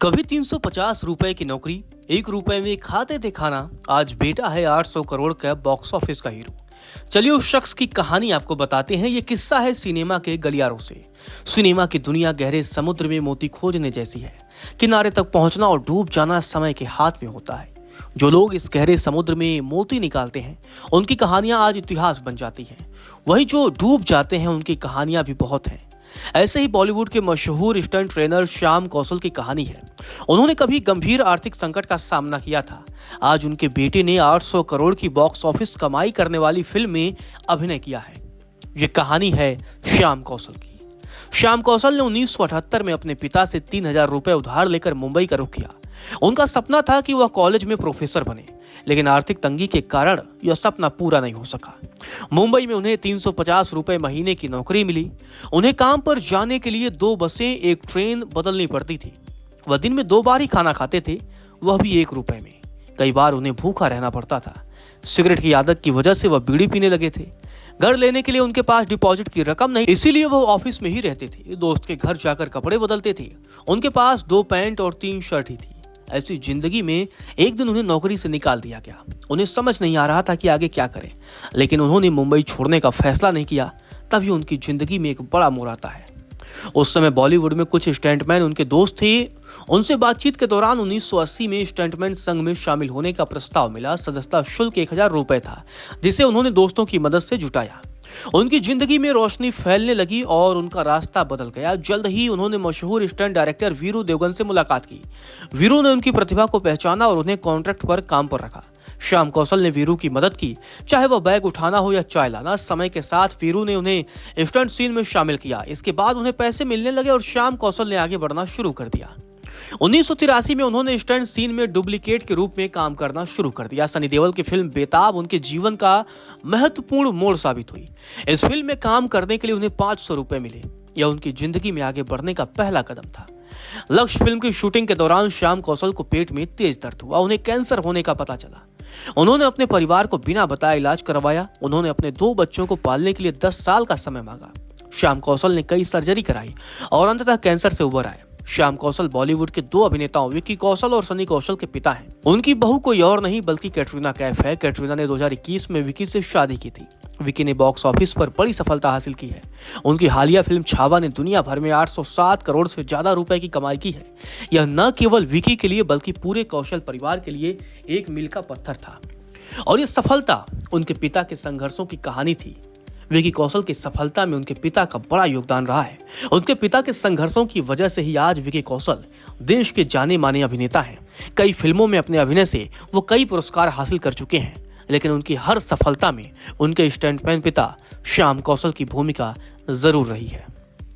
कभी 350 रुपए की नौकरी, 1 रुपए में खाते थे खाना, आज बेटा है 800 करोड़ का बॉक्स ऑफिस का हीरो। चलिए उस शख्स की कहानी आपको बताते हैं। ये किस्सा है सिनेमा के गलियारों से। सिनेमा की दुनिया गहरे समुद्र में मोती खोजने जैसी है। किनारे तक पहुंचना और डूब जाना समय के हाथ में होता है। जो लोग इस गहरे समुद्र में मोती निकालते हैं, उनकी कहानियां आज इतिहास बन जाती हैं। वही जो डूब जाते हैं, उनकी कहानियां भी बहुत हैं। ऐसे ही बॉलीवुड के मशहूर स्टंट ट्रेनर श्याम कौशल की कहानी है। उन्होंने कभी गंभीर आर्थिक संकट का सामना किया था। आज उनके बेटे ने 800 करोड़ की बॉक्स ऑफिस कमाई करने वाली फिल्म में अभिनय किया है। ये कहानी है श्याम कौशल की। श्याम कौशल ने 1978 में अपने पिता से 3000 रुपए उधार लेकर मुंबई का रुख किया। उनका सपना था कि वह कॉलेज में प्रोफेसर बने, लेकिन आर्थिक तंगी के कारण यह सपना पूरा नहीं हो सका। मुंबई में उन्हें 350 रुपए महीने की नौकरी मिली। उन्हें काम पर जाने के लिए 2 बसें, 1 ट्रेन बदलनी पड़ती थी। वह दिन में 2 बार ही खाना खाते थे, वह भी 1 रुपए में। कई बार उन्हें भूखा रहना पड़ता था। सिगरेट की आदत की वजह से वह बीड़ी पीने लगे थे। घर लेने के लिए उनके पास डिपॉजिट की रकम नहीं, इसीलिए वह ऑफिस में ही रहते थे। दोस्त के घर जाकर कपड़े बदलते थे। उनके पास 2 पैंट और 3 शर्ट ही थी। ऐसी जिंदगी में एक दिन उन्हें नौकरी से निकाल दिया गया। उन्हें समझ नहीं आ रहा था कि आगे क्या करें, लेकिन उन्होंने मुंबई छोड़ने का फैसला नहीं किया। तभी उनकी जिंदगी में एक बड़ा मोड़ आता है। उस समय बॉलीवुड में कुछ स्टंटमैन उनके दोस्त थे। उनसे बातचीत के दौरान 1980 में स्टंटमैन संघ में शामिल होने का प्रस्ताव मिला। सदस्यता शुल्क 1000 रुपए था, जिसे उन्होंने दोस्तों की मदद से जुटाया। उनकी जिंदगी में रोशनी फैलने लगी और उनका रास्ता बदल गया। जल्द ही उन्होंने मशहूर स्टंट डायरेक्टर वीरू देवगन से मुलाकात की। वीरू ने उनकी प्रतिभा को पहचाना और उन्हें कॉन्ट्रैक्ट पर काम पर रखा। श्याम कौशल ने वीरू की मदद की, चाहे वह बैग उठाना हो या चाय लाना। समय के साथ वीरू ने उन्हें स्टंट सीन में शामिल किया। इसके बाद उन्हें पैसे मिलने लगे और श्याम कौशल ने आगे बढ़ना शुरू कर दिया। 1983 में उन्होंने स्टंट सीन में डुप्लीकेट के रूप में काम करना शुरू कर दिया। सनी देओल की फिल्म बेताब उनके जीवन का महत्वपूर्ण मोड़ साबित हुई। इस फिल्म में काम करने के लिए उन्हें 500 रुपए मिले। यह उनकी जिंदगी में आगे बढ़ने का पहला कदम था। लक्ष्य फिल्म की शूटिंग के दौरान श्याम कौशल को पेट में तेज दर्द हुआ। उन्हें कैंसर होने का पता चला। उन्होंने अपने परिवार को बिना बताए इलाज करवाया। उन्होंने अपने 2 बच्चों को पालने के लिए 10 साल का समय मांगा। श्याम कौशल ने कई सर्जरी कराई और अंततः कैंसर से उबर आए। श्याम कौशल बॉलीवुड के 2 अभिनेताओं विकी कौशल और सनी कौशल के पिता हैं। उनकी बहू कोई और नहीं बल्कि कैटरीना कैफ है। कैटरीना ने 2021 में विकी से शादी की थी। विकी ने बॉक्स ऑफिस पर बड़ी सफलता हासिल की है। उनकी हालिया फिल्म छावा ने दुनिया भर में 807 करोड़ से ज्यादा रुपए की कमाई की है। यह न केवल विकी के लिए बल्कि पूरे कौशल परिवार के लिए एक मील का पत्थर था। और ये सफलता उनके पिता के संघर्षों की कहानी थी। विकी कौशल की सफलता में उनके पिता का बड़ा योगदान रहा है। उनके पिता के संघर्षों की वजह से ही आज विकी कौशल देश के जाने माने अभिनेता हैं। कई फिल्मों में अपने अभिनय से वो कई पुरस्कार हासिल कर चुके हैं, लेकिन उनकी हर सफलता में उनके स्टंटमैन पिता श्याम कौशल की भूमिका जरूर रही है।